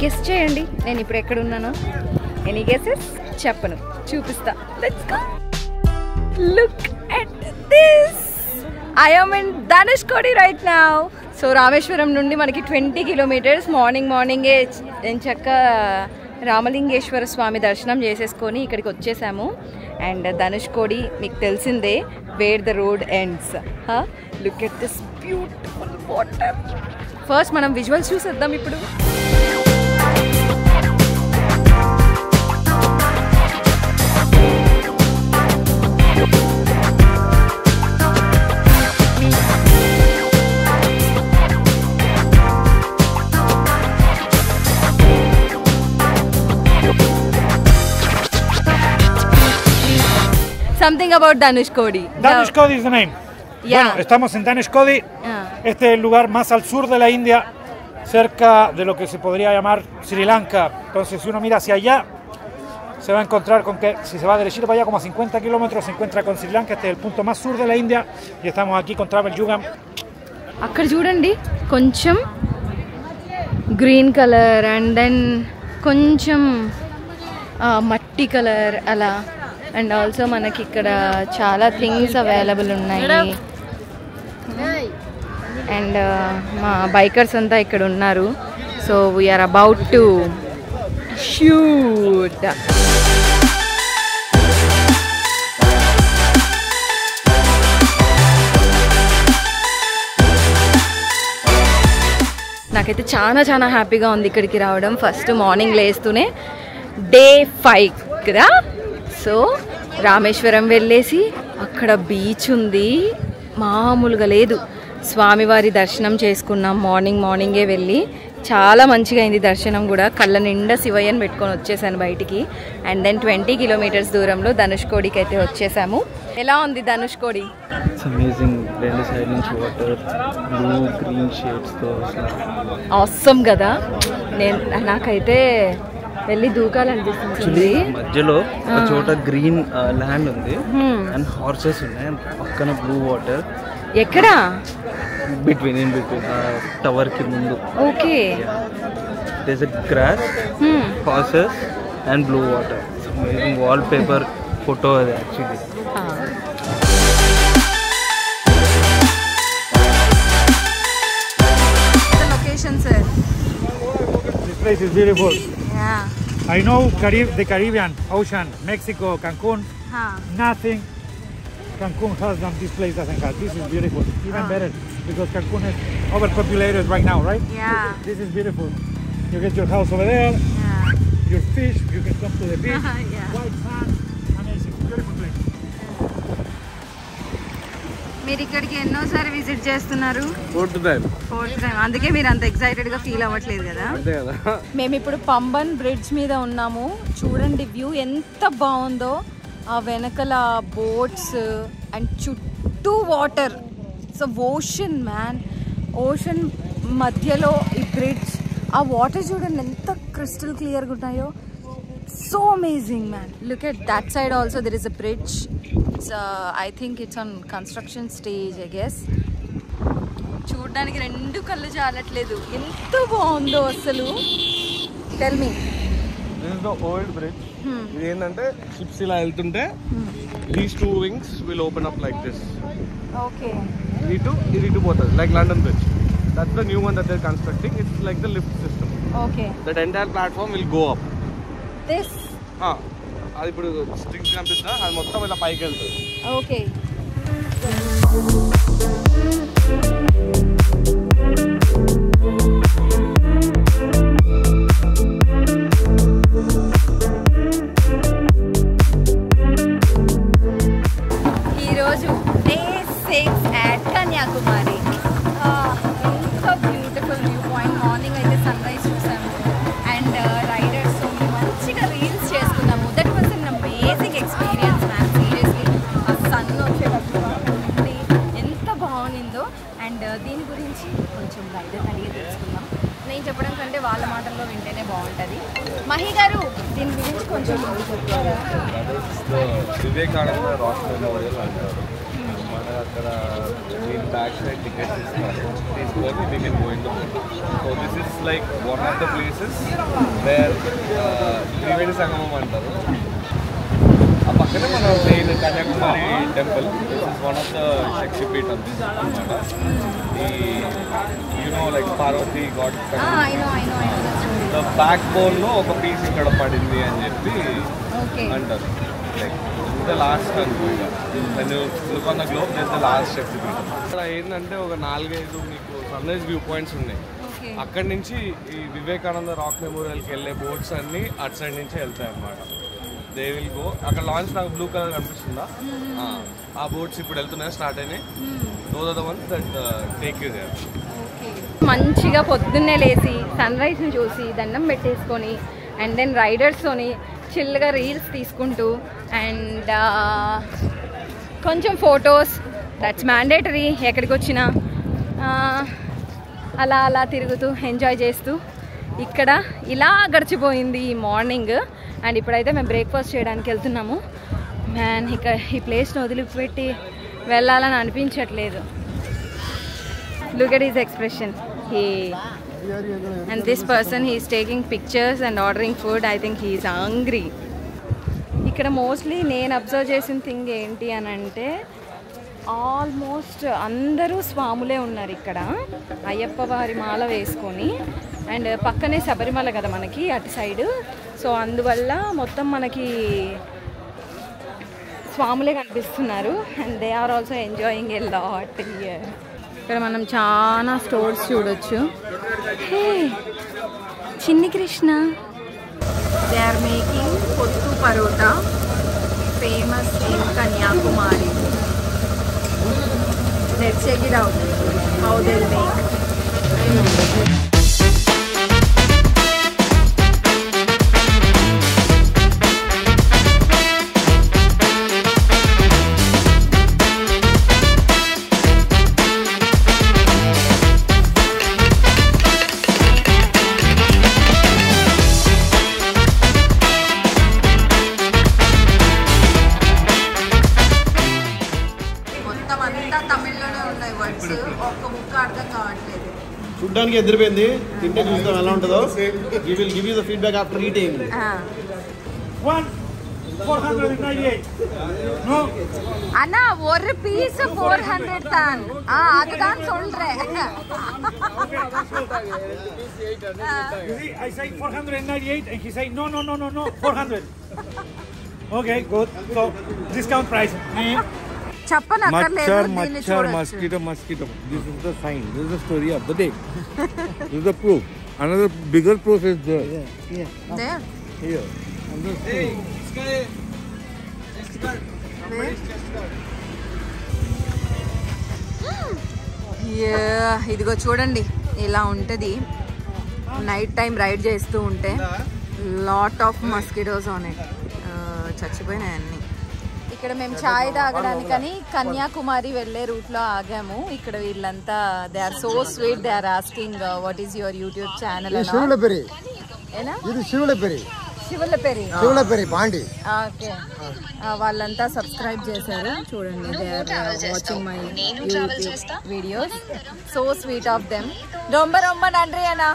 Guess చేయండి నేను ఇప్పుడు ఎక్కడ ఉన్నానో. Any guesses? చెప్పను, చూపిస్తా. Let's go. Look at this. I am in Dhanushkodi right now. So Rameswaram నుండి మనకి 20 కిలోమీటర్స్. మార్నింగే ఎంచక్క రామలింగేశ్వర స్వామి దర్శనం చేసేసుకొని ఇక్కడికి వచ్చేసాము. అండ్ ధనుష్కోడి మీకు తెలిసిందే, wear the road ends. Look at this beautiful water. First మనం విజువల్స్ చూసేద్దాం ఇప్పుడు. Something about Dhanushkodi. Dhanushkodi is the name. Yeah. Bueno, estamos en Dhanushkodi. Este es el lugar más al sur de la India, cerca de lo que se podría llamar Sri Lanka. Entonces, si uno mira hacia allá, se va a encontrar con que si se va derechito para allá como a 50 kilómetros, se encuentra con Sri Lanka. Este es el punto más sur de la India y estamos aquí con Travel Yugam. అక్కడ చూడండి కొంచెం green colour and then కొంచెం మట్టి colour అలా. And also మనకి ఇక్కడ చాలా things available ఉన్నాయి. అండ్ మా బైకర్స్ అంతా ఇక్కడ ఉన్నారు. So we're about to shoot. నాకైతే చాలా హ్యాపీగా ఉంది ఇక్కడికి రావడం. ఫస్ట్ మార్నింగ్ లేస్తూనే డే 5 కదా. సో రామేశ్వరం వెళ్ళేసి అక్కడ బీచ్ ఉంది, మామూలుగా లేదు. స్వామివారి దర్శనం చేసుకున్నాం మార్నింగే వెళ్ళి. చాలా మంచిగా అయింది దర్శనం కూడా. కళ్ళ నిండా శివయ్యని పెట్టుకొని వచ్చేసాను బయటికి. అండ్ దెన్ 20 కిలోమీటర్స్ దూరంలో ధనుష్కోడికి అయితే వచ్చేసాము. ఎలా ఉంది ధనుష్కోడి? అమేజింగ్. రెండు సైడ్ నుంచి వాటర్, బ్లూ గ్రీన్ షేడ్స్తో ఆసమ్ కదా. నాకైతే వెళ్ళి దూకాలనిపిస్తుంది. మధ్యలో ఒక చోట గ్రీన్ ల్యాండ్ ఉంది అండ్ హార్సెస్ ఉన్నాయి, పక్కన బ్లూ వాటర్. ఎక్కడ? బిట్వీన్ టవర్ కి ముందు. Okay. There is a grass, horses and blue water. Amazing wall paper photo అది actually. Location sir. This place is beautiful. Yeah. I know the Caribbean Ocean, Mexico, Cancun. Nothing Cancun has than this place doesn't have. This is beautiful, even better because Cancun is overpopulated right now, right? Yeah. This is beautiful. You get your house over there, your fish, you can come to the beach, white sand, amazing, beautiful place. మీరు ఇక్కడికి ఎన్నోసారి visit చేస్తున్నారు? Fourth time. అందుకే మీరు అంత excited గా feel అవ్వట్లేదు కదా. మేము ఇప్పుడు పంబన్ బ్రిడ్జ్ మీద ఉన్నాము. చూడండి వ్యూ ఎంత బాగుందో. ఆ వెనకల బోట్స్ అండ్ చుట్టూ water. So ocean man, ocean మధ్యలో ఈ బ్రిడ్జ్. ఆ వాటర్ చూడండి ఎంత క్రిస్టల్ క్లియర్గా ఉన్నాయో. So amazing man. Look at that side also there is a bridge. I think it's on construction stage, I guess. చూడడానికి రెండు కళ్ళు చాలట్లేదు, ఎంత బాగుందో అసలు. Tell me. This is the old bridge. ఇది ఏంటంటే షిప్స్ ఇలా వెళ్తుంటే these 2 wings will open up like this. Okay. ఇది ఇటు పోతుంది like London Bridge. That's the new one that they're constructing. It's like the lift system. Okay. That entire platform will go up. This. అది ఇప్పుడు strings కనిపిస్తా, అది మొత్తం ఇలా పైకి వెళ్తుంది. ఓకే. ఈరోజు డే 6 at కన్యాకుమారి. ఎంత బ్యూటిఫుల్ వ్యూ పాయింట్. మార్నింగ్ అయితే సన్ రైజ్ చూసాము అండ్ రైడర్స్ మంచిగా రీల్స్ చేసుకున్నాము. That was an amazing experience ma'am. Seriously ఆ సన్ వచ్చేటప్పుడు ఎంత బాగుందో. అండ్ దీని గురించి కొంచెం రైడర్ అడిగి తెలుసుకుందాం. నేను చెప్పడం కంటే వాళ్ళ మాటల్లో వింటేనే బాగుంటుంది. మహి గారు దీని గురించి కొంచెం వివేకానంద రాక్ మెమోరియల్ అంటారు. మన అక్కడ దీని బ్యాక్ సైడ్ టికెట్స్ ఇస్తారు, తీసుకొని we can go in the boat. So this is like one of the places where Triveni Sangamam అంటారు. ఆ పక్కనే మన main Kanyakumari temple, this is one of the Shaktipeetham అన్నమాట. ఈ you know like Parvati god the back bone లో ఒక పీస్ ఇక్కడ పడింది అని చెప్పి అంటారు. లైక్ ద లాస్ట్ అనుకోగా look on the globe this the last Shaktipeetham. ఇక్కడ ఏంటంటే ఒక 4-5 మీకు సన్ రైజ్ వ్యూ పాయింట్స్ ఉన్నాయి. అక్కడి నుంచి ఈ వివేకానంద రాక్ మెమోరియల్కి వెళ్ళే బోట్స్ అన్నీ అటు సైడ్ నుంచి వెళ్తాయి అన్నమాట. They will go. అక్కడ లాంచ్ నాకు బ్లూ కలర్ కనిపిస్తుందా, ఆ బోట్స్ ఇప్పుడు వెళ్తున్నాయి, స్టార్ట్ అయినాయి. Those are the ones that take you there. మంచిగా పొద్దున్నే లేచి సన్ రైజ్ని చూసి దండం పెట్టేసుకొని అండ్ దెన్ రైడర్స్తోని చిల్గా రీల్స్ తీసుకుంటూ అండ్ కొంచెం ఫొటోస్, దట్స్ మ్యాండేటరీ ఎక్కడికి వచ్చినా. అలా అలా తిరుగుతూ ఎంజాయ్ చేస్తూ ఇక్కడ ఇలా గడిచిపోయింది ఈ మార్నింగ్. అండ్ ఇప్పుడైతే మేము బ్రేక్ఫాస్ట్ చేయడానికి వెళ్తున్నాము. మ్యాన్ ఇక ఈ ప్లేస్ని వదిలిపెట్టి వెళ్ళాలని అనిపించట్లేదు. Look at his expression. And this person, he is taking pictures and ordering food. I think he is hungry. ఇక్కడ మోస్ట్లీ నేను అబ్జర్వ్ చేసిన థింగ్ ఏంటి అని అంటే ఆల్మోస్ట్ అందరూ స్వాములే ఉన్నారు ఇక్కడ, అయ్యప్ప వారి మాల వేసుకొని. అండ్ పక్కనే శబరిమల కదా మనకి అటు సైడ్, సో అందువల్ల మొత్తం మనకి స్వాములే కనిపిస్తున్నారు. And they are also enjoying a lot here. ఇక్కడ మనం చాలా స్టోర్స్ చూడొచ్చు. Hey Chinni Krishna, they are making kothu parotta, famous in Kanyakumari. Let's check it out how they will make. చూడ్డానికి ఎదిరిపోయింది, తింటే చూస్తాం ఎలా ఉంటుందో. You will give you the feedback after eating. 498. No. அண்ணா ஒரு பீஸ் 400 தான். அதுதான் சொல்றேன். You see, I say 498 and he say no 400. Okay, good. So discount price. చెప్పనక్కర్లేదు. Mosquito. This is the sign. This is the story of the day. This is the proof. Another bigger proof is there. There. Here. Hey, ఇదిగో చూడండి ఇలా ఉంటుంది night time ride చేస్తూ ఉంటే. Lot of mosquitoes ఉన్నాయి, చచ్చిపోయినాయి అన్నీ. ఇక్కడ మేము చాయ్ తాగడానికని కన్యాకుమారి వెళ్ళే రూట్లో ఆగాము. ఇక్కడ వీళ్ళంతా they are so sweet, they are asking what is your YouTube channel. Sivulaperi Pandi. Okay, వాళ్ళంతా సబ్స్క్రైబ్ చేశారు చూడండి. They are watching my YouTube videos. So sweet of them. రొంబ నన్రి అన్నా.